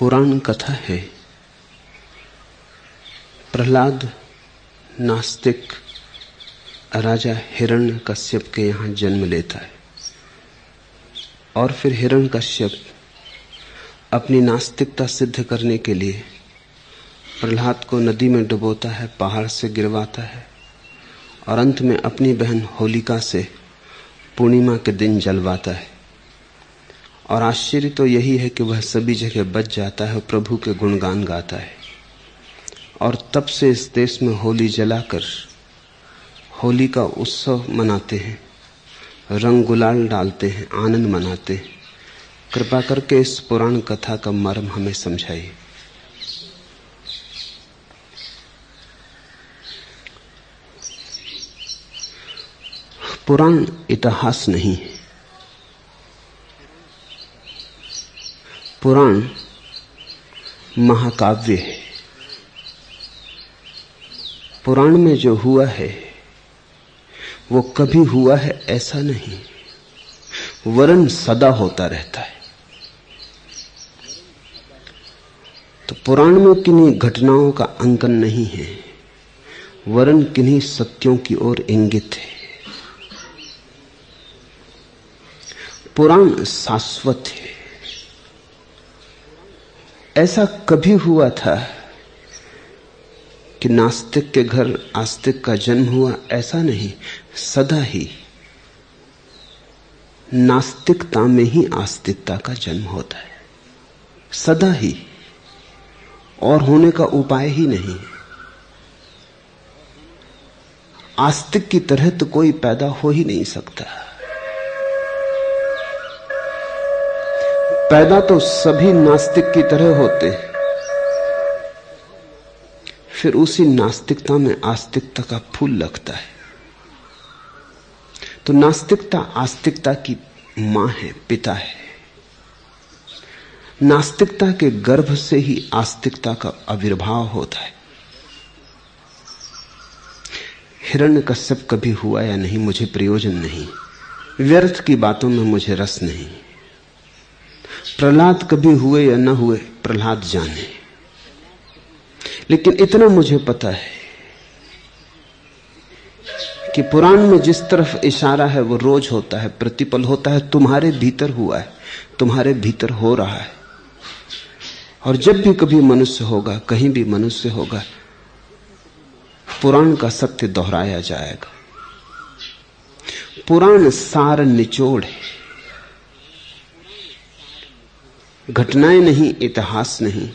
पुराण कथा है। प्रहलाद नास्तिक राजा हिरण्यकश्यप के यहाँ जन्म लेता है और फिर हिरण्यकश्यप अपनी नास्तिकता सिद्ध करने के लिए प्रहलाद को नदी में डुबोता है, पहाड़ से गिरवाता है और अंत में अपनी बहन होलिका से पूर्णिमा के दिन जलवाता है। और आश्चर्य तो यही है कि वह सभी जगह बच जाता है और प्रभु के गुणगान गाता है। और तब से इस देश में होली जलाकर होली का उत्सव मनाते हैं, रंग गुलाल डालते हैं, आनंद मनाते हैं। कृपा करके इस पुराण कथा का मर्म हमें समझाइए। पुराण इतिहास नहीं है, पुराण महाकाव्य है। पुराण में जो हुआ है वो कभी हुआ है ऐसा नहीं, वरन सदा होता रहता है। तो पुराण में किन्हीं घटनाओं का अंकन नहीं है, वरन किन्हीं सत्यों की ओर इंगित है। पुराण शाश्वत है। ऐसा कभी हुआ था कि नास्तिक के घर आस्तिक का जन्म हुआ, ऐसा नहीं। सदा ही नास्तिकता में ही आस्तिकता का जन्म होता है, सदा ही, और होने का उपाय ही नहीं। आस्तिक की तरह तो कोई पैदा हो ही नहीं सकता। पैदा तो सभी नास्तिक की तरह होते हैं, फिर उसी नास्तिकता में आस्तिकता का फूल लगता है। तो नास्तिकता आस्तिकता की मां है, पिता है। नास्तिकता के गर्भ से ही आस्तिकता का आविर्भाव होता है। हिरण्यकश्यप कभी हुआ या नहीं मुझे प्रयोजन नहीं, व्यर्थ की बातों में मुझे रस नहीं। प्रहलाद कभी हुए या न हुए प्रहलाद जाने। लेकिन इतना मुझे पता है कि पुराण में जिस तरफ इशारा है वो रोज होता है, प्रतिपल होता है। तुम्हारे भीतर हुआ है, तुम्हारे भीतर हो रहा है। और जब भी कभी मनुष्य होगा, कहीं भी मनुष्य होगा, पुराण का सत्य दोहराया जाएगा। पुराण सार निचोड़ है, घटनाएं नहीं, इतिहास नहीं,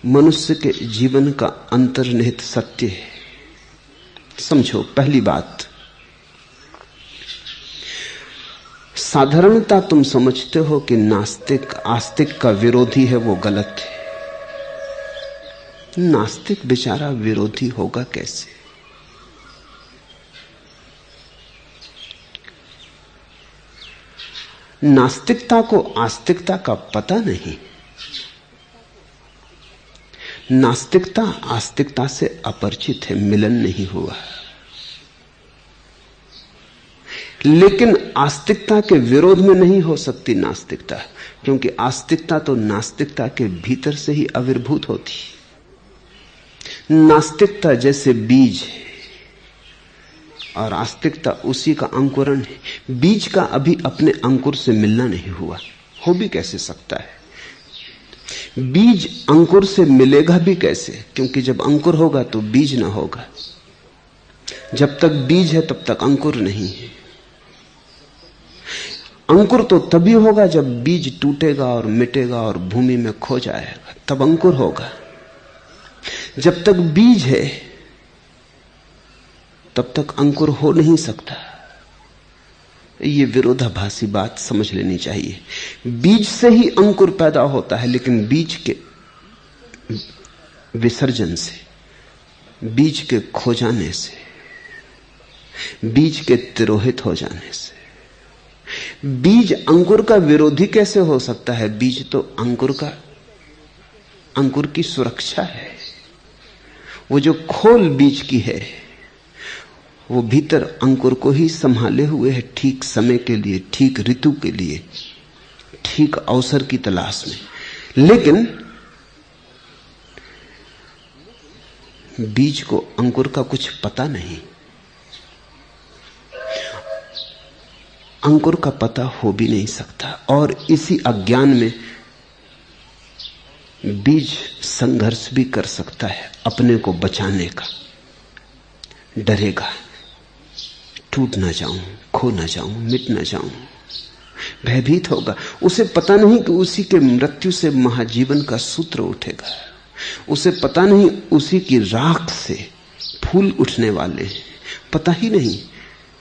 मनुष्य के जीवन का अंतर्निहित सत्य है। समझो, पहली बात, साधारणता तुम समझते हो कि नास्तिक आस्तिक का विरोधी है, वो गलत है। नास्तिक बेचारा विरोधी होगा कैसे? नास्तिकता को आस्तिकता का पता नहीं। नास्तिकता आस्तिकता से अपरिचित है, मिलन नहीं हुआ। लेकिन आस्तिकता के विरोध में नहीं हो सकती नास्तिकता, क्योंकि आस्तिकता तो नास्तिकता के भीतर से ही आविर्भूत होती। नास्तिकता जैसे बीज है और आस्तिकता उसी का अंकुरण है। बीज का अभी अपने अंकुर से मिलना नहीं हुआ, हो भी कैसे सकता है? बीज अंकुर से मिलेगा भी कैसे? क्योंकि जब अंकुर होगा तो बीज ना होगा। जब तक बीज है तब तक अंकुर नहीं है। अंकुर तो तभी होगा जब बीज टूटेगा और मिटेगा और भूमि में खो जाएगा, तब अंकुर होगा। जब तक बीज है तब तक अंकुर हो नहीं सकता। ये विरोधाभासी बात समझ लेनी चाहिए। बीज से ही अंकुर पैदा होता है, लेकिन बीज के विसर्जन से, बीज के खो जाने से, बीज के तिरोहित हो जाने से, बीज अंकुर का विरोधी कैसे हो सकता है? बीज तो अंकुर की सुरक्षा है। वो जो खोल बीज की है वो भीतर अंकुर को ही संभाले हुए है, ठीक समय के लिए, ठीक ऋतु के लिए, ठीक अवसर की तलाश में। लेकिन बीज को अंकुर का कुछ पता नहीं, अंकुर का पता हो भी नहीं सकता। और इसी अज्ञान में बीज संघर्ष भी कर सकता है अपने को बचाने का। डरेगा, टूट ना जाऊं, खो ना जाऊं, मिट ना जाऊं, भयभीत होगा। उसे पता नहीं कि उसी के मृत्यु से महाजीवन का सूत्र उठेगा। उसे पता नहीं उसी की राख से फूल उठने वाले हैं, पता ही नहीं।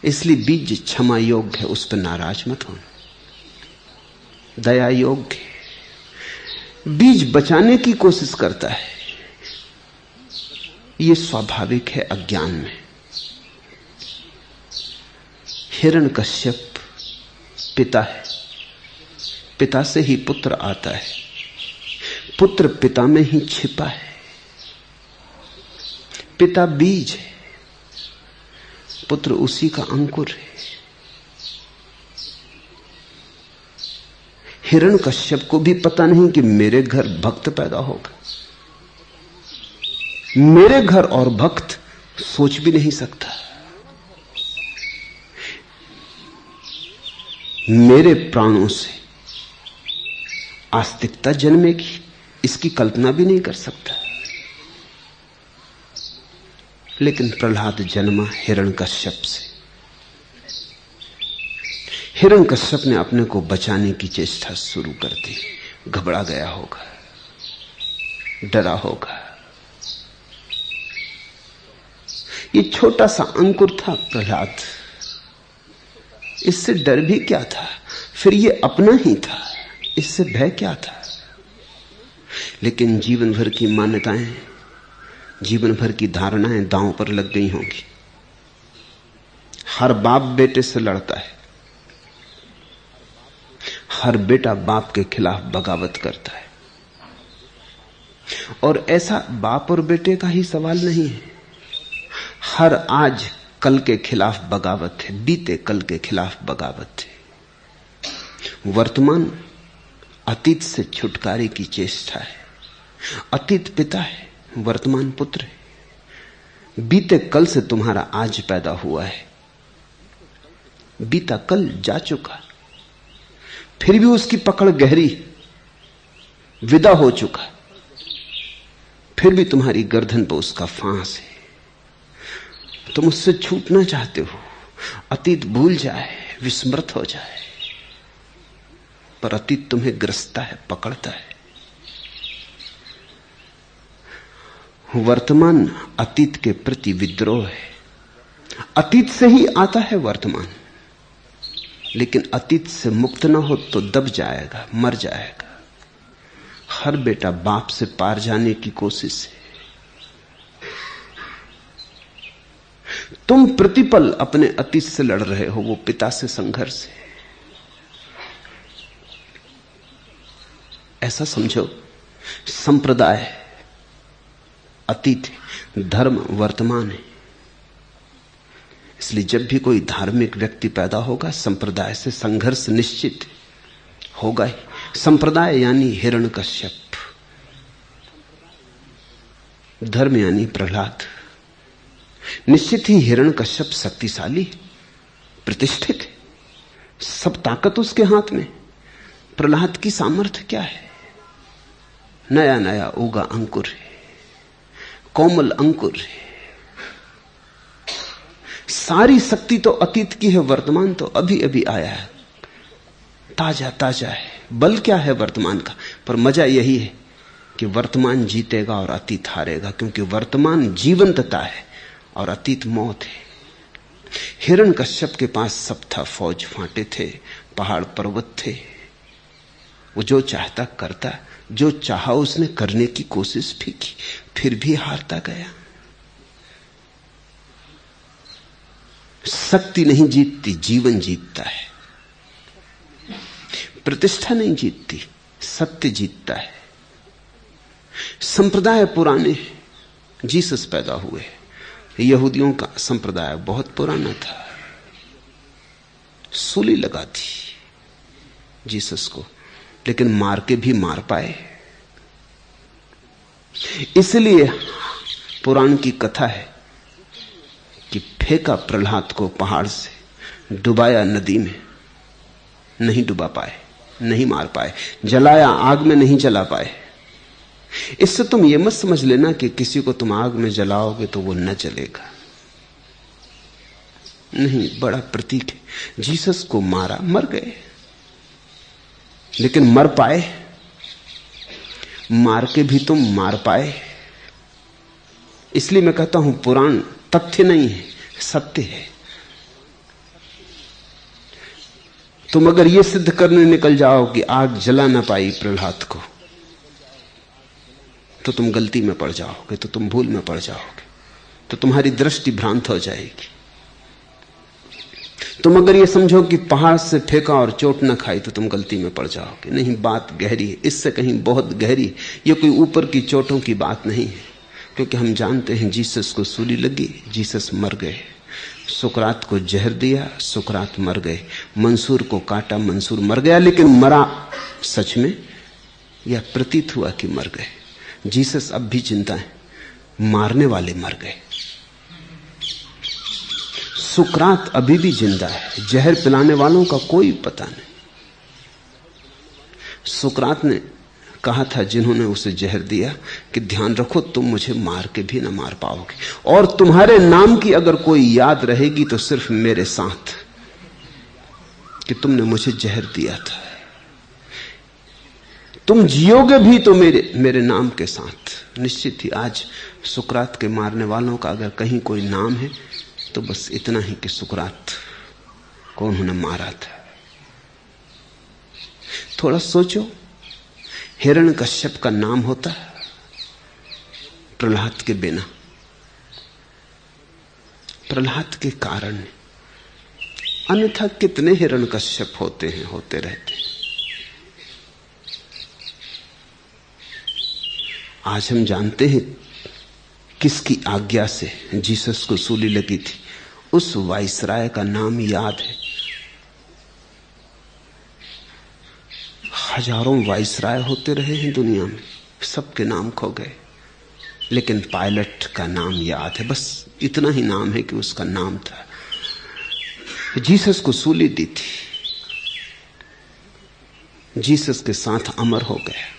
इसलिए बीज क्षमा योग्य है, उस पर नाराज मत होना, दया योग्य है। बीज बचाने की कोशिश करता है, यह स्वाभाविक है अज्ञान में। हिरण्यकश्यप पिता है, पिता से ही पुत्र आता है, पुत्र पिता में ही छिपा है। पिता बीज है, पुत्र उसी का अंकुर है। हिरण्यकश्यप को भी पता नहीं कि मेरे घर भक्त पैदा होगा। मेरे घर और भक्त सोच भी नहीं सकता। मेरे प्राणों से आस्तिकता जन्मेगी, इसकी कल्पना भी नहीं कर सकता। लेकिन प्रहलाद जन्मा हिरण्यकश्यप से। हिरण्यकश्यप ने अपने को बचाने की चेष्टा शुरू कर दी। घबरा गया होगा, डरा होगा। ये छोटा सा अंकुर था प्रहलाद, इससे डर भी क्या था? फिर ये अपना ही था, इससे भय क्या था? लेकिन जीवन भर की मान्यताएं, जीवन भर की धारणाएं दांव पर लग गई होंगी। हर बाप बेटे से लड़ता है, हर बेटा बाप के खिलाफ बगावत करता है। और ऐसा बाप और बेटे का ही सवाल नहीं है, हर आज कल के खिलाफ बगावत है, बीते कल के खिलाफ बगावत है। वर्तमान अतीत से छुटकारे की चेष्टा है। अतीत पिता है, वर्तमान पुत्र है। बीते कल से तुम्हारा आज पैदा हुआ है, बीता कल जा चुका, फिर भी उसकी पकड़ गहरी, विदा हो चुका, फिर भी तुम्हारी गर्दन पर उसका फांस है। तुम उससे छूटना चाहते हो, अतीत भूल जाए, विस्मृत हो जाए, पर अतीत तुम्हें ग्रसता है, पकड़ता है। वर्तमान अतीत के प्रति विद्रोह है। अतीत से ही आता है वर्तमान, लेकिन अतीत से मुक्त ना हो तो दब जाएगा, मर जाएगा। हर बेटा बाप से पार जाने की कोशिश है। तुम प्रतिपल अपने अतीत से लड़ रहे हो, वो पिता से संघर्ष है। ऐसा समझो, संप्रदाय अतीत है, धर्म वर्तमान है। इसलिए जब भी कोई धार्मिक व्यक्ति पैदा होगा, संप्रदाय से संघर्ष निश्चित होगा ही। संप्रदाय यानी हिरण्यकश्यप, धर्म यानी प्रहलाद। निश्चित ही हिरण्यकश्यप शक्तिशाली, प्रतिष्ठित है, सब ताकत उसके हाथ में। प्रहलाद की सामर्थ्य क्या है? नया नया उगा अंकुर है, कोमल अंकुर है। सारी शक्ति तो अतीत की है, वर्तमान तो अभी अभी आया है, ताजा ताजा है। बल क्या है वर्तमान का? पर मजा यही है कि वर्तमान जीतेगा और अतीत हारेगा, क्योंकि वर्तमान जीवंतता है और अतीत मौत है। हिरण्यकश्यप के पास सब था, फौज फांटे थे, पहाड़ पर्वत थे। वो जो चाहता करता, जो चाहा उसने करने की कोशिश भी की, फिर भी हारता गया। शक्ति नहीं जीतती, जीवन जीतता है। प्रतिष्ठा नहीं जीतती, सत्य जीतता है। संप्रदाय पुराने, जीसस पैदा हुए, यहूदियों का संप्रदाय बहुत पुराना था। सूली लगा दी जीसस को, लेकिन मार के भी मार पाए। इसलिए पुराण की कथा है कि फेंका प्रहलाद को पहाड़ से, डुबाया नदी में, नहीं डुबा पाए, नहीं मार पाए, जलाया आग में नहीं जला पाए। इससे तुम ये मत समझ लेना कि किसी को तुम आग में जलाओगे तो वो न जलेगा, नहीं, बड़ा प्रतीक है। जीसस को मारा, मर गए, लेकिन मर पाए? मार के भी तुम मार पाए? इसलिए मैं कहता हूं पुराण तथ्य नहीं है, सत्य है। तुम अगर यह सिद्ध करने निकल जाओ कि आग जला ना पाई प्रहलाद को, तो तुम गलती में पड़ जाओगे, तो तुम भूल में पड़ जाओगे, तो तुम्हारी दृष्टि भ्रांत हो जाएगी। तुम अगर ये समझो कि पहाड़ से फेंका और चोट न खाई, तो तुम गलती में पड़ जाओगे। नहीं, बात गहरी है, इससे कहीं बहुत गहरी। ये कोई ऊपर की चोटों की बात नहीं है, क्योंकि हम जानते हैं जीसस को सूली लगी, जीसस मर गए। सुकरात को जहर दिया, सुकरात मर गए। मंसूर को काटा, मंसूर मर गया, लेकिन मरा सच में या प्रतीत हुआ कि मर गए? जीसस अब भी जिंदा है, मारने वाले मर गए। सुकरात अभी भी जिंदा है, जहर पिलाने वालों का कोई पता नहीं। सुकरात ने कहा था जिन्होंने उसे जहर दिया कि ध्यान रखो, तुम मुझे मार के भी ना मार पाओगे, और तुम्हारे नाम की अगर कोई याद रहेगी तो सिर्फ मेरे साथ, कि तुमने मुझे जहर दिया था। तुम जियोगे भी तो मेरे नाम के साथ। निश्चित ही आज सुकरात के मारने वालों का अगर कहीं कोई नाम है तो बस इतना ही कि सुकरात को उन्होंने मारा था। थोड़ा सोचो, हिरण्यकश्यप का नाम होता प्रहलाद के बिना, प्रहलाद के कारण। अन्यथा कितने हिरण्यकश्यप होते हैं, होते रहते हैं। आज हम जानते हैं किसकी आज्ञा से जीसस को सूली लगी थी। उस वाइसराय का नाम याद है। हजारों वाइसराय होते रहे हैं दुनिया में, सबके नाम खो गए, लेकिन पायलट का नाम याद है। बस इतना ही नाम है कि उसका नाम था। जीसस को सूली दी थी, जीसस के साथ अमर हो गया।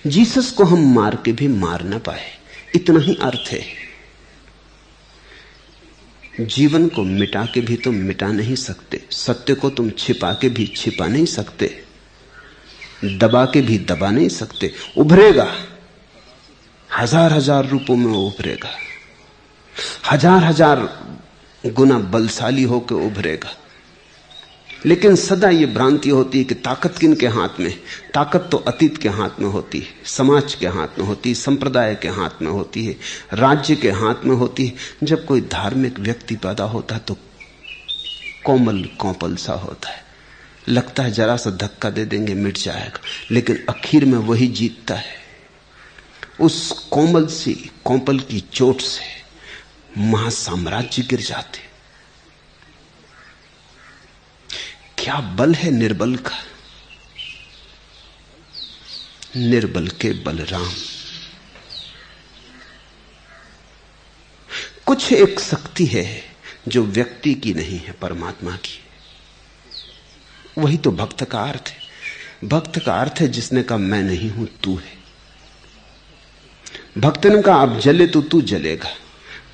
जीसस को हम मार के भी मार ना पाए, इतना ही अर्थ है। जीवन को मिटा के भी तुम मिटा नहीं सकते, सत्य को तुम छिपा के भी छिपा नहीं सकते, दबा के भी दबा नहीं सकते। उभरेगा, हजार हजार रूपों में उभरेगा, हजार हजार गुना बलशाली होकर उभरेगा। लेकिन सदा ये भ्रांति होती है कि ताकत किन के हाथ में? ताकत तो अतीत के हाथ में होती है, समाज के हाथ में होती है, संप्रदाय के हाथ में होती है, राज्य के हाथ में होती है। जब कोई धार्मिक व्यक्ति पैदा होता है तो कोमल कौपल सा होता है, लगता है जरा सा धक्का दे देंगे मिट जाएगा, लेकिन आखिर में वही जीतता है। उस कोमल सी कौपल की चोट से महासाम्राज्य गिर जाते। क्या बल है निर्बल का, निर्बल के बलराम। कुछ एक शक्ति है जो व्यक्ति की नहीं है, परमात्मा की। वही तो भक्त का अर्थ है। भक्त का अर्थ है जिसने कहा मैं नहीं हूं, तू है। भक्त ने कहा अब जले तो तू जलेगा,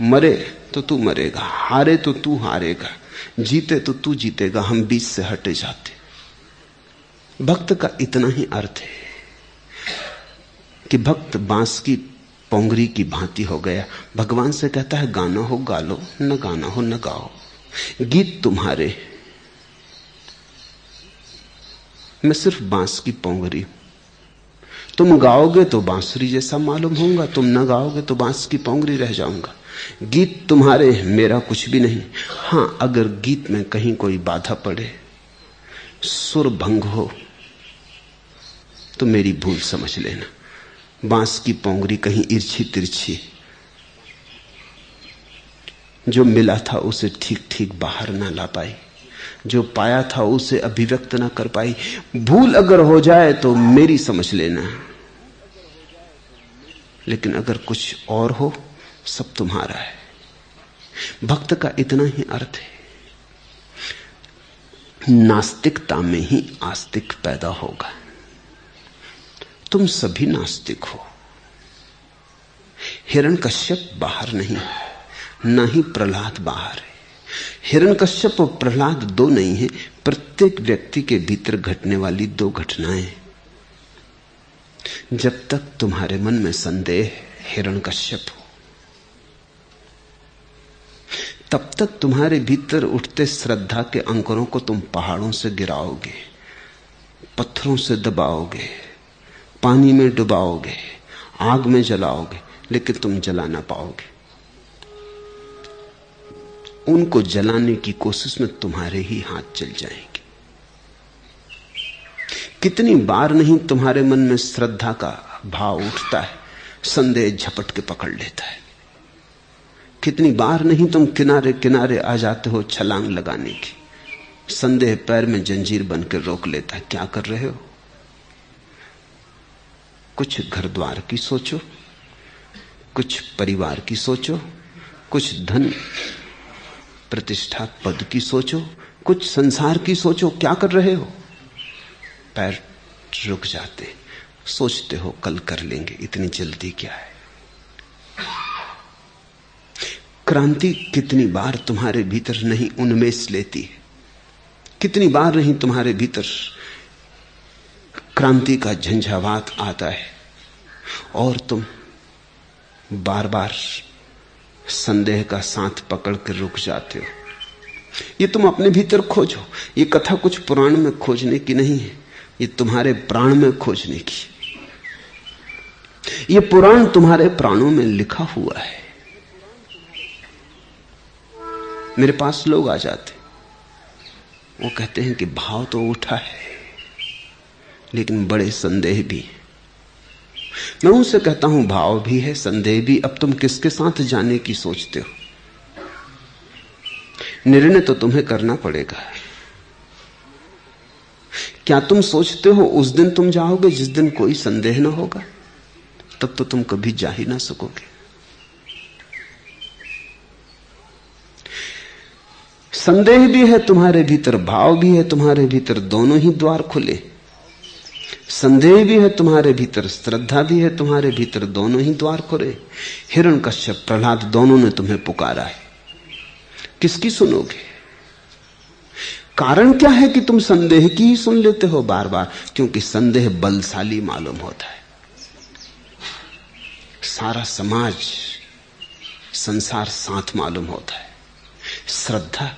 मरे तो तू मरेगा, हारे तो तू हारेगा, जीते तो तू जीतेगा, हम बीच से हटे जाते। भक्त का इतना ही अर्थ है कि भक्त बांस की पोंगरी की भांति हो गया। भगवान से कहता है गाना हो गा लो, न गाना हो न गाओ, गीत तुम्हारे, मैं सिर्फ बांस की पोंगरी हूं। तुम गाओगे तो बांसुरी जैसा मालूम होगा, तुम न गाओगे तो बांस की पोंगरी रह जाऊंगा। गीत तुम्हारे, मेरा कुछ भी नहीं। हां, अगर गीत में कहीं कोई बाधा पड़े, सुर भंग हो, तो मेरी भूल समझ लेना। बांस की पोंगरी कहीं इर्छी तिरछी, जो मिला था उसे ठीक ठीक बाहर ना ला पाई, जो पाया था उसे अभिव्यक्त ना कर पाई। भूल अगर हो जाए तो मेरी समझ लेना, लेकिन अगर कुछ और हो, सब तुम्हारा है। भक्त का इतना ही अर्थ है। नास्तिकता में ही आस्तिक पैदा होगा। तुम सभी नास्तिक हो। हिरण्यकश्यप बाहर नहीं है, न ही प्रहलाद बाहर है। हिरण्यकश्यप और प्रहलाद दो नहीं है, प्रत्येक व्यक्ति के भीतर घटने वाली दो घटनाएं। जब तक तुम्हारे मन में संदेह हिरण्यकश्यप हो, तब तक तुम्हारे भीतर उठते श्रद्धा के अंकुरों को तुम पहाड़ों से गिराओगे, पत्थरों से दबाओगे, पानी में डुबाओगे, आग में जलाओगे, लेकिन तुम जला ना पाओगे। उनको जलाने की कोशिश में तुम्हारे ही हाथ जल जाएंगे। कितनी बार नहीं तुम्हारे मन में श्रद्धा का भाव उठता है, संदेह झपट के पकड़ लेता है। कितनी बार नहीं तुम किनारे किनारे आ जाते हो छलांग लगाने की, संदेह पैर में जंजीर बनकर रोक लेता है। क्या कर रहे हो? कुछ घर द्वार की सोचो, कुछ परिवार की सोचो, कुछ धन प्रतिष्ठा पद की सोचो, कुछ संसार की सोचो। क्या कर रहे हो? पैर रुक जाते, सोचते हो कल कर लेंगे, इतनी जल्दी क्या है? क्रांति कितनी बार तुम्हारे भीतर नहीं उन्मेष लेती है, कितनी बार नहीं तुम्हारे भीतर क्रांति का झंझावात आता है और तुम बार बार संदेह का साथ पकड़ कर रुक जाते हो। ये तुम अपने भीतर खोजो। ये कथा कुछ पुराण में खोजने की नहीं है, ये तुम्हारे प्राण में खोजने की। ये पुराण तुम्हारे प्राणों में लिखा हुआ है। मेरे पास लोग आ जाते, वो कहते हैं कि भाव तो उठा है लेकिन बड़े संदेह भी हैं। मैं उनसे कहता हूं भाव भी है, संदेह भी, अब तुम किसके साथ जाने की सोचते हो? निर्णय तो तुम्हें करना पड़ेगा। क्या तुम सोचते हो उस दिन तुम जाओगे जिस दिन कोई संदेह ना होगा? तब तो तुम कभी जा ही ना सकोगे। संदेह भी है तुम्हारे भीतर, भाव भी है तुम्हारे भीतर, दोनों ही द्वार खुले। संदेह भी है तुम्हारे भीतर, श्रद्धा भी है तुम्हारे भीतर, दोनों ही द्वार खुले। हिरण्यकश्यप, प्रहलाद दोनों ने तुम्हें पुकारा है। किसकी सुनोगे? कारण क्या है कि तुम संदेह की ही सुन लेते हो बार बार? क्योंकि संदेह बलशाली मालूम होता है। सारा समाज, संसार साथ मालूम होता है। श्रद्धा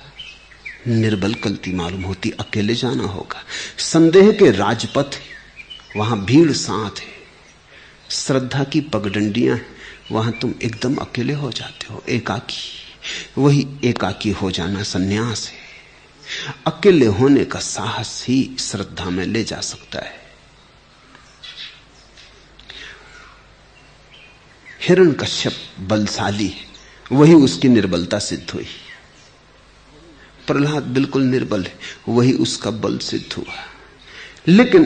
निर्बल कल्ती मालूम होती, अकेले जाना होगा। संदेह के राजपथ है, वहां भीड़ साथ है। श्रद्धा की पगडंडियां हैं, वहां तुम एकदम अकेले हो जाते हो, एकाकी। वही एकाकी हो जाना सन्यास है। अकेले होने का साहस ही श्रद्धा में ले जा सकता है। हिरण्यकश्यप बलशाली है, वही उसकी निर्बलता सिद्ध हुई। प्रहलाद बिल्कुल निर्बल है, वही उसका बल सिद्ध हुआ। लेकिन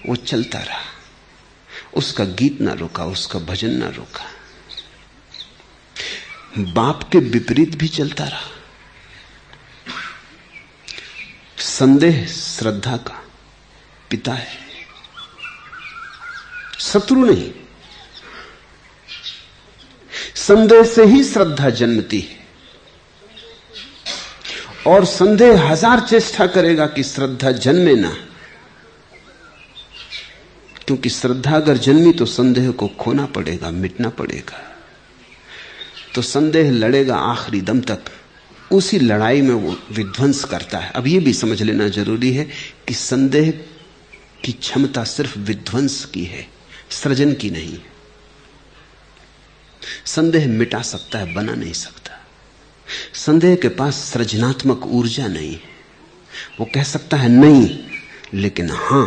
वो चलता रहा, उसका गीत ना रुका, उसका भजन ना रुका। बाप के विपरीत भी चलता रहा। संदेह श्रद्धा का पिता है, शत्रु नहीं। संदेह से ही श्रद्धा जन्मती है और संदेह हजार चेष्टा करेगा कि श्रद्धा जन्मे ना, क्योंकि श्रद्धा अगर जन्मी तो संदेह को खोना पड़ेगा, मिटना पड़ेगा। तो संदेह लड़ेगा आखिरी दम तक, उसी लड़ाई में वो विध्वंस करता है। अब ये भी समझ लेना जरूरी है कि संदेह की क्षमता सिर्फ विध्वंस की है, सृजन की नहीं। संदेह मिटा सकता है, बना नहीं सकता। संदेह के पास सृजनात्मक ऊर्जा नहीं है। वो कह सकता है नहीं, लेकिन हां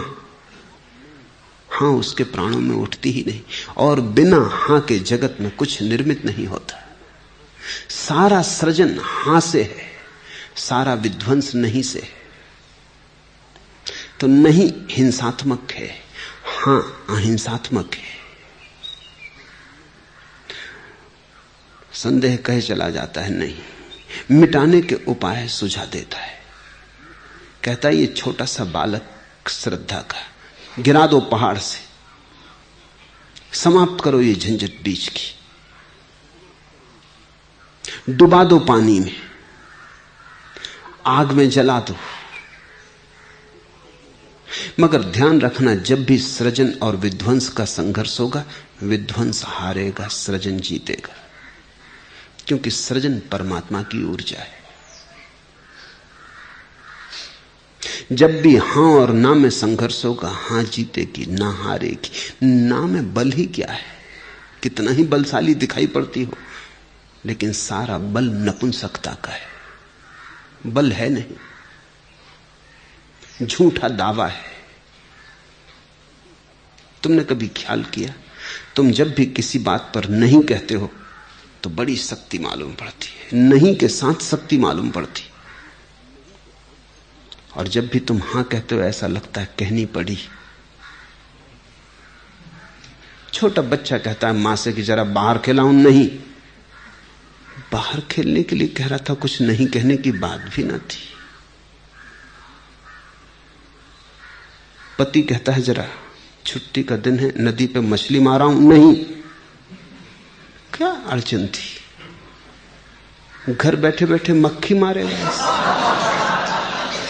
उसके प्राणों में उठती ही नहीं। और बिना हां के जगत में कुछ निर्मित नहीं होता। सारा सृजन हां से है, सारा विध्वंस नहीं से है। तो नहीं हिंसात्मक है, हां अहिंसात्मक है। संदेह कहे चला जाता है नहीं, मिटाने के उपाय सुझा देता है। कहता है ये छोटा सा बालक श्रद्धा का, गिरा दो पहाड़ से, समाप्त करो ये झंझट बीच की, डुबा दो पानी में, आग में जला दो। मगर ध्यान रखना, जब भी सृजन और विध्वंस का संघर्ष होगा, विध्वंस हारेगा, सृजन जीतेगा, क्योंकि सृजन परमात्मा की ऊर्जा है। जब भी हां और ना में संघर्ष होगा, हां जीतेगी, ना हारेगी। ना में बल ही क्या है, कितना ही बलशाली दिखाई पड़ती हो, लेकिन सारा बल नपुंसकता का है, बल है नहीं, झूठा दावा है। तुमने कभी ख्याल किया, तुम जब भी किसी बात पर नहीं कहते हो तो बड़ी शक्ति मालूम पड़ती है, नहीं के साथ शक्ति मालूम पड़ती, और जब भी तुम हां कहते हो ऐसा लगता है कहनी पड़ी। छोटा बच्चा कहता है मां से कि जरा बाहर खिलाऊं, नहीं, बाहर खेलने के लिए कह रहा था, कुछ नहीं कहने की बात भी ना थी। पति कहता है जरा छुट्टी का दिन है, नदी पे मछली मारा हूं, नहीं, क्या अड़चन थी, घर बैठे बैठे मक्खी मारेगा,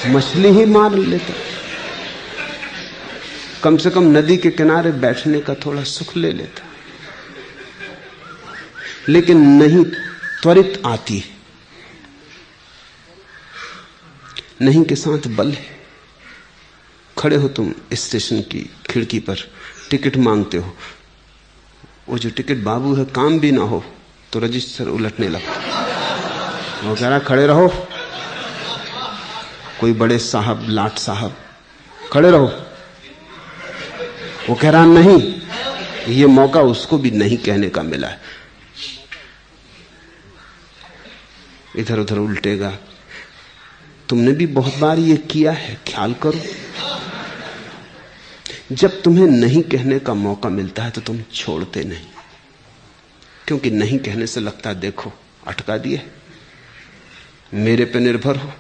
मछली ही मार लेता, कम से कम नदी के किनारे बैठने का थोड़ा सुख ले लेता। लेकिन नहीं, त्वरित आती है, नहीं के साथ बल है। खड़े हो तुम स्टेशन की खिड़की पर, टिकट मांगते हो, वो जो टिकट बाबू है काम भी ना हो तो रजिस्टर उलटने लगता, वो कह रहा खड़े रहो, कोई बड़े साहब, लाट साहब, खड़े रहो, वो कह रहा नहीं। ये मौका उसको भी नहीं कहने का मिला है, इधर उधर उल्टेगा। तुमने भी बहुत बार ये किया है, ख्याल करो। जब तुम्हें नहीं कहने का मौका मिलता है तो तुम छोड़ते नहीं, क्योंकि नहीं कहने से लगता है देखो अटका दिए, मेरे पे निर्भर हो,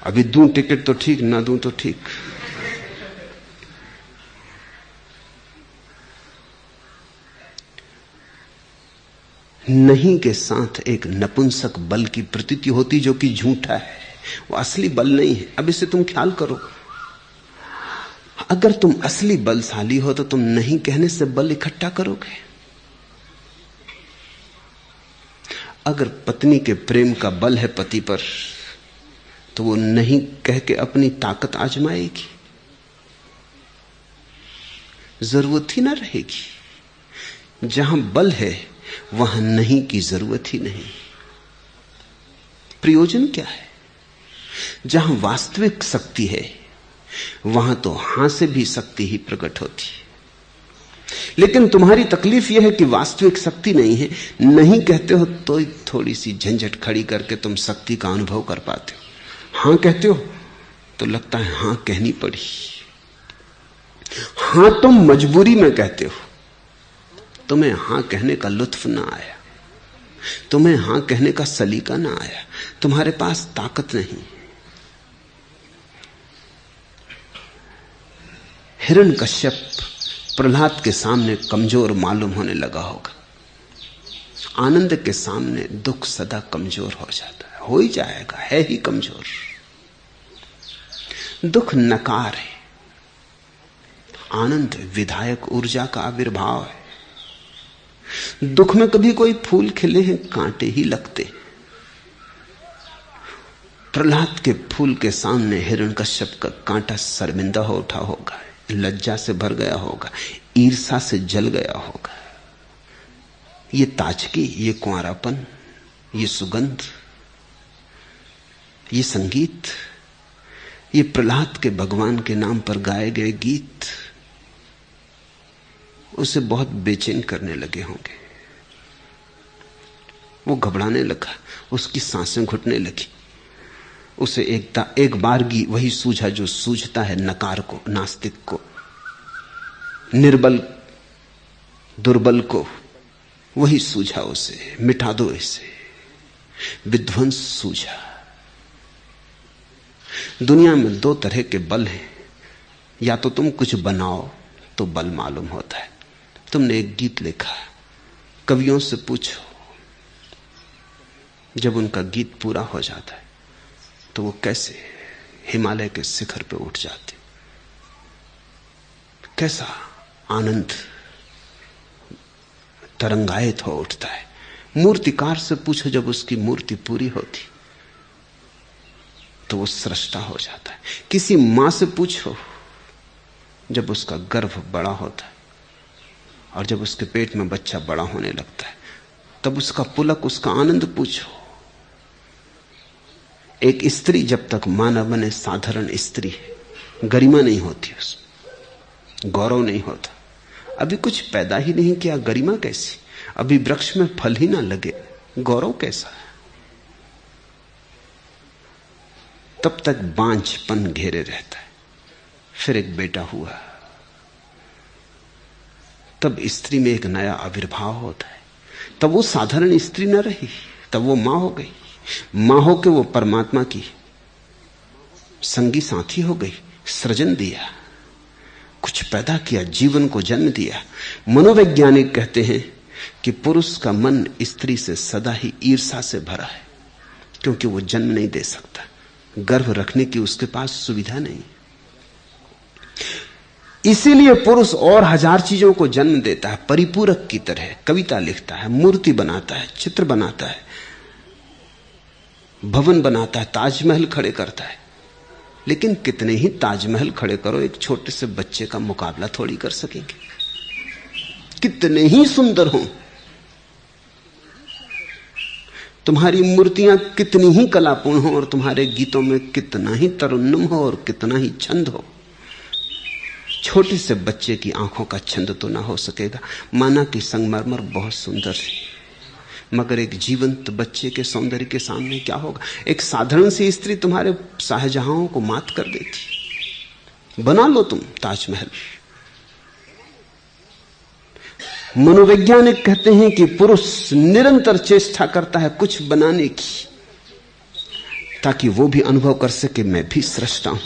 अभी दूं टिकट तो ठीक, ना दूं तो ठीक। नहीं के साथ एक नपुंसक बल की प्रतीति होती जो कि झूठा है, वो असली बल नहीं है। अब इसे तुम ख्याल करो, अगर तुम असली बलशाली हो तो तुम नहीं कहने से बल इकट्ठा करोगे। अगर पत्नी के प्रेम का बल है पति पर, तो वो नहीं कह के अपनी ताकत आजमाएगी, जरूरत ही ना रहेगी। जहां बल है वहां नहीं की जरूरत ही नहीं। प्रयोजन क्या है? जहां वास्तविक शक्ति है वहां तो हां से भी शक्ति ही प्रकट होती है। लेकिन तुम्हारी तकलीफ यह है कि वास्तविक शक्ति नहीं है, नहीं कहते हो तो थोड़ी सी झंझट खड़ी करके तुम शक्ति का अनुभव कर पाते हो। हां कहते हो तो लगता है हां कहनी पड़ी। हां तुम मजबूरी में कहते हो, तुम्हें हां कहने का लुत्फ ना आया, तुम्हें हां कहने का सलीका ना आया, तुम्हारे पास ताकत नहीं। हिरण्यकश्यप प्रहलाद के सामने कमजोर मालूम होने लगा होगा, आनंद के सामने दुख सदा कमजोर हो जाता है, हो ही जाएगा, है ही कमजोर। दुख नकार है, आनंद विधायक ऊर्जा का आविर्भाव है। दुख में कभी कोई फूल खिले हैं, कांटे ही लगते। प्रहलाद के फूल के सामने हिरण्यकश्यप का कांटा शर्मिंदा हो उठा होगा, लज्जा से भर गया होगा, ईर्ष्या से जल गया होगा। ये ताजगी, ये कुंवारापन, ये सुगंध, ये संगीत, ये प्रहलाद के भगवान के नाम पर गाए गए गीत उसे बहुत बेचैन करने लगे होंगे। वो घबराने लगा, उसकी सांसें घुटने लगी। उसे एक बारगी वही सूझा जो सूझता है नकार को, नास्तिक को। निर्बल दुर्बल को वही सूझा, उसे मिटा दो, इसे विध्वंस सूझा। दुनिया में दो तरह के बल हैं, या तो तुम कुछ बनाओ तो बल मालूम होता है। तुमने एक गीत लिखा, कवियों से पूछो, जब उनका गीत पूरा हो जाता है तो वो कैसे हिमालय के शिखर पे उठ जाते, कैसा आनंद तरंगायित हो उठता है। मूर्तिकार से पूछो, जब उसकी मूर्ति पूरी होती तो वो सृष्टा हो जाता है। किसी मां से पूछो, जब उसका गर्भ बड़ा होता है और जब उसके पेट में बच्चा बड़ा होने लगता है, तब उसका पुलक, उसका आनंद पूछो। एक स्त्री जब तक मां न बने साधारण स्त्री है, गरिमा नहीं होती, उसमें गौरव नहीं होता। अभी कुछ पैदा ही नहीं किया, गरिमा कैसी? अभी वृक्ष में फल ही ना लगे, गौरव कैसा है? तब तक बांझपन घेरे रहता है। फिर एक बेटा हुआ, तब स्त्री में एक नया आविर्भाव होता है। तब वो साधारण स्त्री न रही, तब वो मां हो गई। मां हो के वो परमात्मा की संगी साथी हो गई, सृजन दिया, कुछ पैदा किया, जीवन को जन्म दिया। मनोवैज्ञानिक कहते हैं कि पुरुष का मन स्त्री से सदा ही ईर्ष्या से भरा है, क्योंकि वो जन्म नहीं दे सकता, गर्भ रखने की उसके पास सुविधा नहीं। इसीलिए पुरुष और हजार चीजों को जन्म देता है, परिपूरक की तरह कविता लिखता है, मूर्ति बनाता है, चित्र बनाता है, भवन बनाता है, ताजमहल खड़े करता है। लेकिन कितने ही ताजमहल खड़े करो, एक छोटे से बच्चे का मुकाबला थोड़ी कर सकेंगे। कितने ही सुंदर हो, तुम्हारी मूर्तियां कितनी ही कलापूर्ण हो और तुम्हारे गीतों में कितना ही तरुन्नम हो और कितना ही छंद हो, छोटे से बच्चे की आंखों का छंद तो ना हो सकेगा। माना कि संगमरमर बहुत सुंदर है, मगर एक जीवंत बच्चे के सौंदर्य के सामने क्या होगा? एक साधारण सी स्त्री तुम्हारे शाहजहां को मात कर देती। बना लो तुम ताजमहल। मनोवैज्ञानिक कहते हैं कि पुरुष निरंतर चेष्टा करता है कुछ बनाने की, ताकि वो भी अनुभव कर सके मैं भी सृष्टा हूं।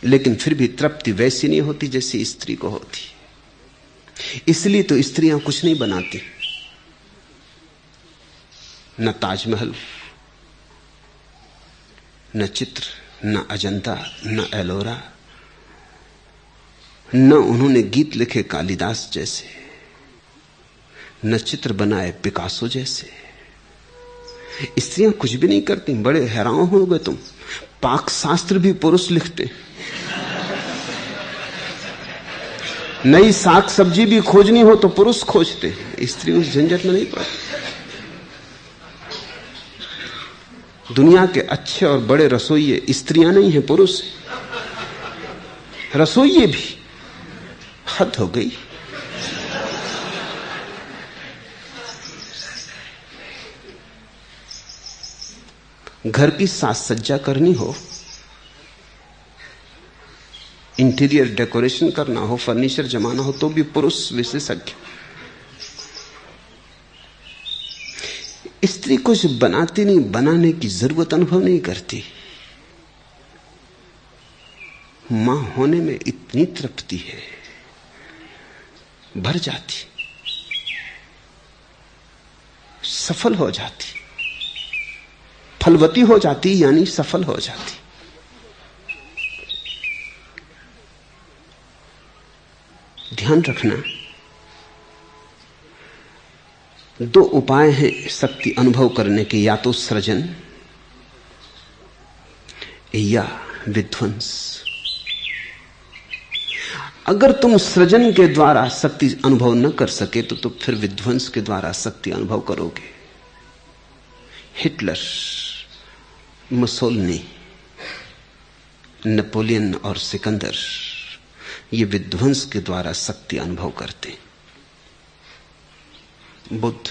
लेकिन फिर भी तृप्ति वैसी नहीं होती जैसी स्त्री को होती। इसलिए तो स्त्रियां कुछ नहीं बनाती, न ताजमहल, न चित्र, न अजंता, न एलोरा, न उन्होंने गीत लिखे कालिदास जैसे, न चित्र बनाए पिकासो जैसे। स्त्रियां कुछ भी नहीं करती। बड़े हैरान हो गए तुम, पाक शास्त्र भी पुरुष लिखते, नई साग सब्जी भी खोजनी हो तो पुरुष खोजते, स्त्री उस झंझट में नहीं पड़ती। दुनिया के अच्छे और बड़े रसोइये स्त्रियां नहीं हैं, पुरुष। रसोइये भी हद हो गई। घर की साज सज्जा करनी हो, इंटीरियर डेकोरेशन करना हो, फर्नीचर जमाना हो, तो भी पुरुष विशेषज्ञ। स्त्री कुछ बनाती नहीं, बनाने की जरूरत अनुभव नहीं करती। मां होने में इतनी तृप्ति है, भर जाती, सफल हो जाती, फलवती हो जाती, यानी सफल हो जाती। ध्यान रखना, दो उपाय हैं शक्ति अनुभव करने के, या तो सृजन या विध्वंस। अगर तुम सृजन के द्वारा शक्ति अनुभव न कर सके तो फिर विध्वंस के द्वारा शक्ति अनुभव करोगे। हिटलर, मुसोलिनी, नेपोलियन और सिकंदर ये विध्वंस के द्वारा शक्ति अनुभव करते। बुद्ध,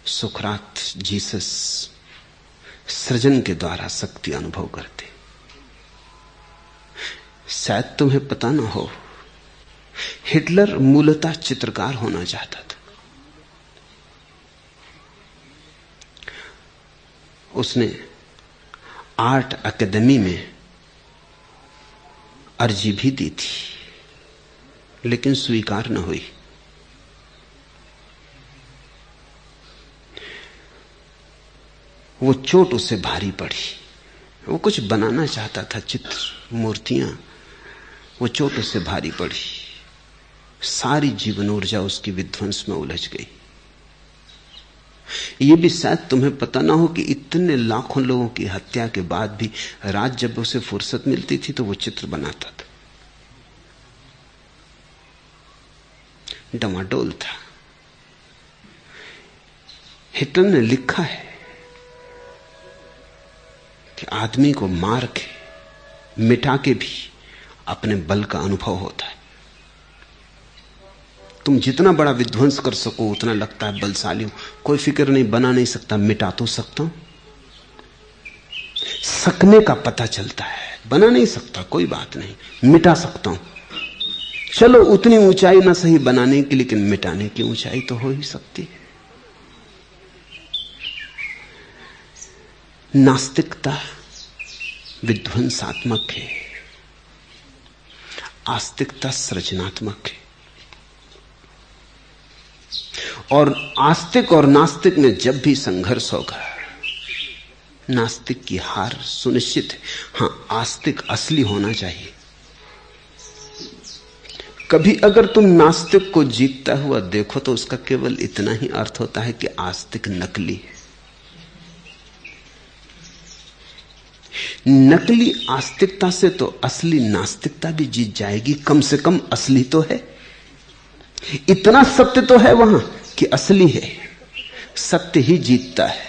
सुकरात, जीसस सृजन के द्वारा शक्ति अनुभव करते। शायद तुम्हें पता ना हो, हिटलर मूलतः चित्रकार होना चाहता था। उसने आर्ट एकेडमी में अर्जी भी दी थी, लेकिन स्वीकार न हुई। वो चोट उसे भारी पड़ी। वो कुछ बनाना चाहता था, चित्र, मूर्तियां। वो चोट उसे भारी पड़ी। सारी जीवन ऊर्जा उसकी विध्वंस में उलझ गई। ये भी शायद तुम्हें पता ना हो कि इतने लाखों लोगों की हत्या के बाद भी रात जब उसे फुर्सत मिलती थी तो वो चित्र बनाता था। डमाडोल था। हिटलर ने लिखा है कि आदमी को मार के, मिटा के भी अपने बल का अनुभव होता है। तुम जितना बड़ा विध्वंस कर सको उतना लगता है बलशाली हूं। कोई फिक्र नहीं, बना नहीं सकता, मिटा तो सकता हूं। सकने का पता चलता है, बना नहीं सकता, कोई बात नहीं, मिटा सकता हूं। चलो उतनी ऊंचाई ना सही बनाने की, लेकिन मिटाने की ऊंचाई तो हो ही सकती है। नास्तिकता विध्वंसात्मक है, आस्तिकता सृजनात्मक है। और आस्तिक और नास्तिक में जब भी संघर्ष होगा, नास्तिक की हार सुनिश्चित है। हां, आस्तिक असली होना चाहिए। कभी अगर तुम नास्तिक को जीतता हुआ देखो तो उसका केवल इतना ही अर्थ होता है कि आस्तिक नकली है। नकली आस्तिकता से तो असली नास्तिकता भी जीत जाएगी। कम से कम असली तो है, इतना सत्य तो है वहां कि असली है, सत्य ही जीतता है।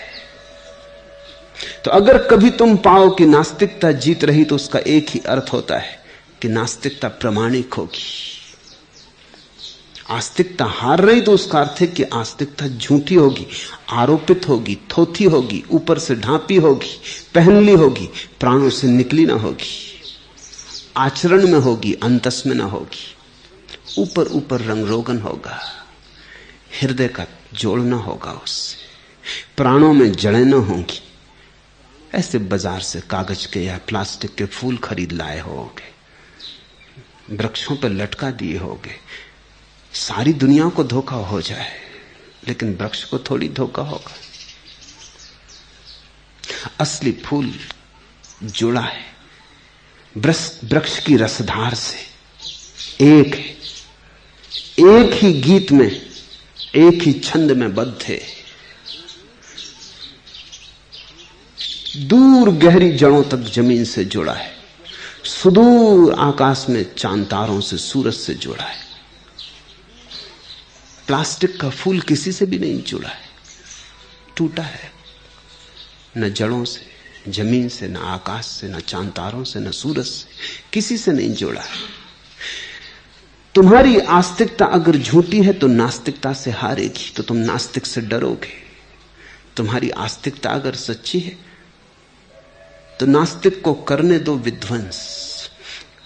तो अगर कभी तुम पाओ कि नास्तिकता जीत रही तो उसका एक ही अर्थ होता है कि नास्तिकता प्रामाणिक होगी। आस्तिकता हार रही तो उसका अर्थ है कि आस्तिकता झूठी होगी, आरोपित होगी, थोथी होगी, ऊपर से ढांपी होगी, पहन ली होगी, प्राणों से निकली ना होगी, आचरण में होगी, अंतस में ना होगी। ऊपर ऊपर रंग रोगन होगा, हृदय का जोड़ना होगा उससे, प्राणों में जड़ें न होंगी। ऐसे बाजार से कागज के या प्लास्टिक के फूल खरीद लाए होगे, वृक्षों पर लटका दिए होगे, सारी दुनिया को धोखा हो जाए, लेकिन वृक्ष को थोड़ी धोखा होगा। असली फूल जुड़ा है वृक्ष की रसधार से, एक है, एक ही गीत में, एक ही छंद में बद्ध है। दूर गहरी जड़ों तक जमीन से जुड़ा है, सुदूर आकाश में चांद तारों से, सूरज से जुड़ा है। प्लास्टिक का फूल किसी से भी नहीं जुड़ा है, टूटा है, न जड़ों से, जमीन से, न आकाश से, न चांद तारों से, न सूरज से, किसी से नहीं जुड़ा है। तुम्हारी आस्तिकता अगर झूठी है तो नास्तिकता से हारेगी, तो तुम नास्तिक से डरोगे। तुम्हारी आस्तिकता अगर सच्ची है तो नास्तिक को करने दो विध्वंस,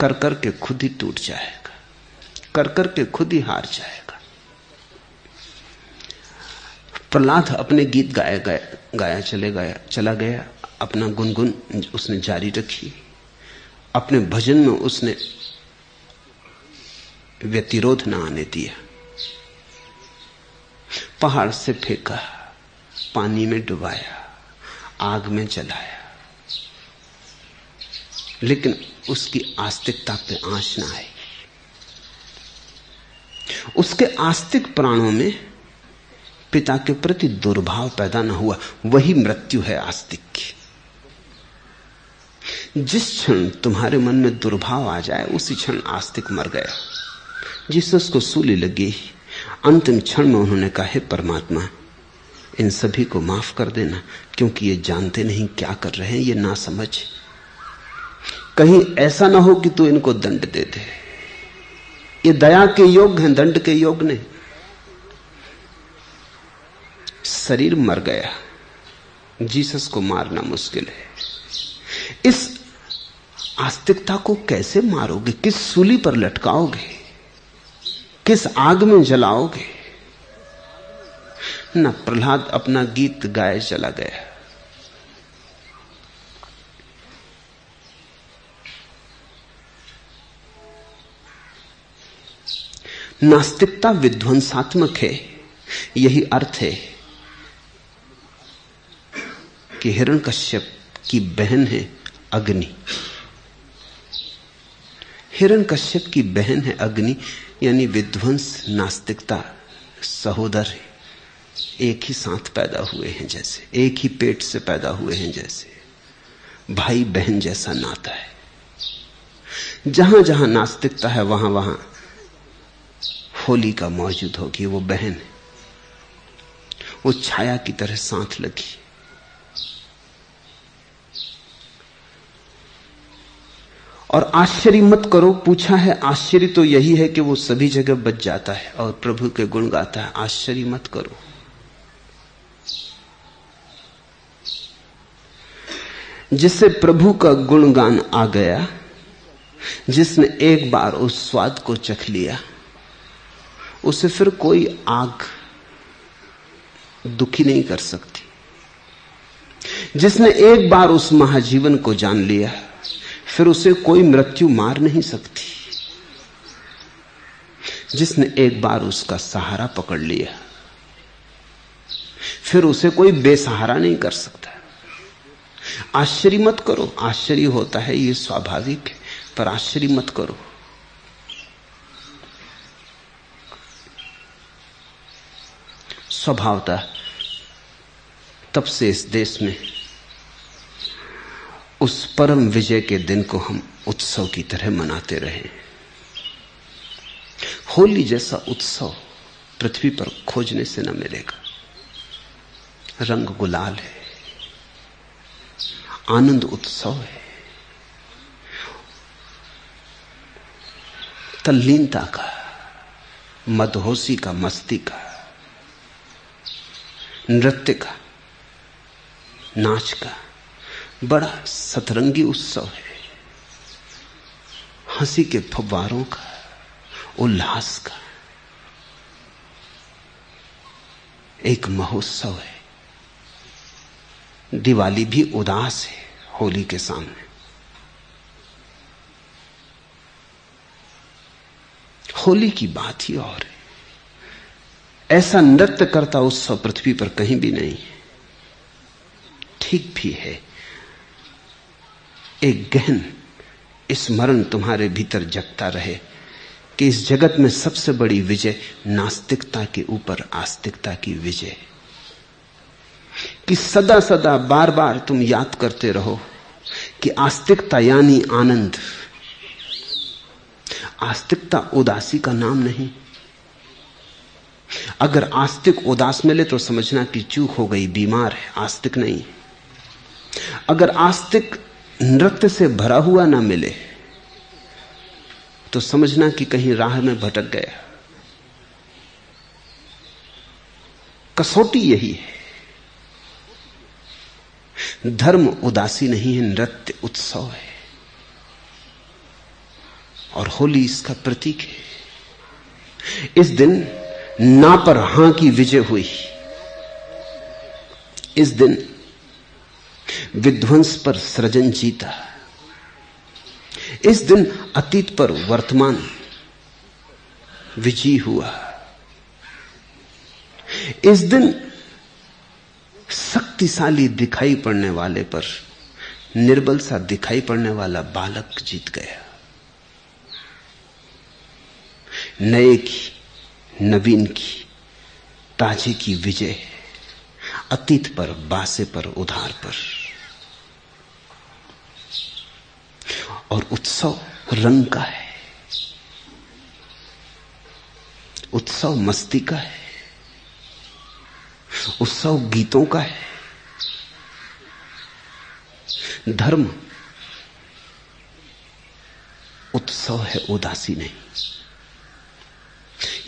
कर करके खुद ही टूट जाएगा, कर करके खुद ही हार जाएगा। प्रहलाद अपने गीत गाया चला गया, अपना गुनगुन उसने जारी रखी। अपने भजन में उसने व्यतिरोध न आने दिया। पहाड़ से फेंका, पानी में डुबाया, आग में जलाया, लेकिन उसकी आस्तिकता पे आंच न आई। उसके आस्तिक प्राणों में पिता के प्रति दुर्भाव पैदा न हुआ। वही मृत्यु है आस्तिक की। जिस क्षण तुम्हारे मन में दुर्भाव आ जाए उसी क्षण आस्तिक मर गया। जीसस को सूली लगी, अंतिम क्षण में उन्होंने कहा, हे परमात्मा, इन सभी को माफ कर देना, क्योंकि ये जानते नहीं क्या कर रहे हैं, ये ना समझ। कहीं ऐसा ना हो कि तू इनको दंड दे दे। ये दया के योग्य हैं, दंड के योग्य नहीं। शरीर मर गया, जीसस को मारना मुश्किल है। इस आस्तिकता को कैसे मारोगे? किस सूली पर लटकाओगे? किस आग में जलाओगे? न प्रहलाद अपना गीत गाए चला गया। नास्तिकता विध्वंसात्मक है। यही अर्थ है कि हिरण्यकश्यप की बहन है अग्नि। हिरण्यकश्यप की बहन है अग्नि, यानी विध्वंस नास्तिकता सहोदर है। एक ही साथ पैदा हुए हैं, जैसे एक ही पेट से पैदा हुए हैं, जैसे भाई बहन जैसा नाता है। जहां जहां नास्तिकता है वहां वहां होली का मौजूद होगी। वो बहन है, वो छाया की तरह साथ लगी। और आश्चर्य मत करो, पूछा है, आश्चर्य तो यही है कि वो सभी जगह बच जाता है और प्रभु के गुण गाता है। आश्चर्य मत करो। जिससे प्रभु का गुणगान आ गया, जिसने एक बार उस स्वाद को चख लिया, उसे फिर कोई आग दुखी नहीं कर सकती। जिसने एक बार उस महाजीवन को जान लिया, फिर उसे कोई मृत्यु मार नहीं सकती। जिसने एक बार उसका सहारा पकड़ लिया, फिर उसे कोई बेसहारा नहीं कर सकता। आश्चर्य मत करो। आश्चर्य होता है, यह स्वाभाविक है, पर आश्चर्य मत करो। स्वभावतः तब से इस देश में उस परम विजय के दिन को हम उत्सव की तरह मनाते रहे। होली जैसा उत्सव पृथ्वी पर खोजने से न मिलेगा। रंग गुलाल है, आनंद उत्सव है, तल्लीनता का, मदहोशी का, मस्ती का, नृत्य का, नाच का बड़ा सतरंगी उत्सव है। हंसी के फव्वारों का, उल्लास का एक महोत्सव है। दिवाली भी उदास है होली के सामने। होली की बात ही और है। ऐसा नृत्य करता उत्सव पृथ्वी पर कहीं भी नहीं है। ठीक भी है। एक गहन स्मरण तुम्हारे भीतर जगता रहे कि इस जगत में सबसे बड़ी विजय नास्तिकता के ऊपर आस्तिकता की विजय। कि सदा सदा बार बार तुम याद करते रहो कि आस्तिकता यानी आनंद। आस्तिकता उदासी का नाम नहीं। अगर आस्तिक उदास मिले तो समझना कि चूक हो गई, बीमार है, आस्तिक नहीं। अगर आस्तिक नृत्य से भरा हुआ ना मिले तो समझना कि कहीं राह में भटक गया। कसौटी यही है। धर्म उदासी नहीं है, नृत्य उत्सव है। और होली इसका प्रतीक है। इस दिन ना पर हां की विजय हुई। इस दिन विध्वंस पर सृजन जीता। इस दिन अतीत पर वर्तमान विजयी हुआ। इस दिन शक्तिशाली दिखाई पड़ने वाले पर निर्बल सा दिखाई पड़ने वाला बालक जीत गया। नए की, नवीन की, ताजे की विजय। अतीत पर, बासे पर, उधार पर। और उत्सव रंग का है। उत्सव मस्ती का है। उत्सव गीतों का है। धर्म उत्सव है, उदासी नहीं।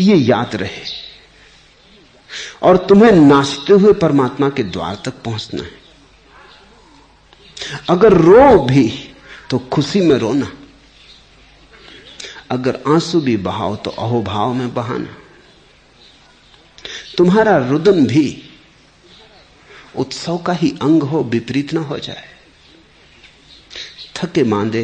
ये याद रहे। और तुम्हें नाचते हुए परमात्मा के द्वार तक पहुंचना है। अगर रो भी तो खुशी में रोना, अगर आंसू भी बहाओ तो अहोभाव में बहाना। तुम्हारा रुदन भी उत्सव का ही अंग हो, विपरीत ना हो जाए। थके मांदे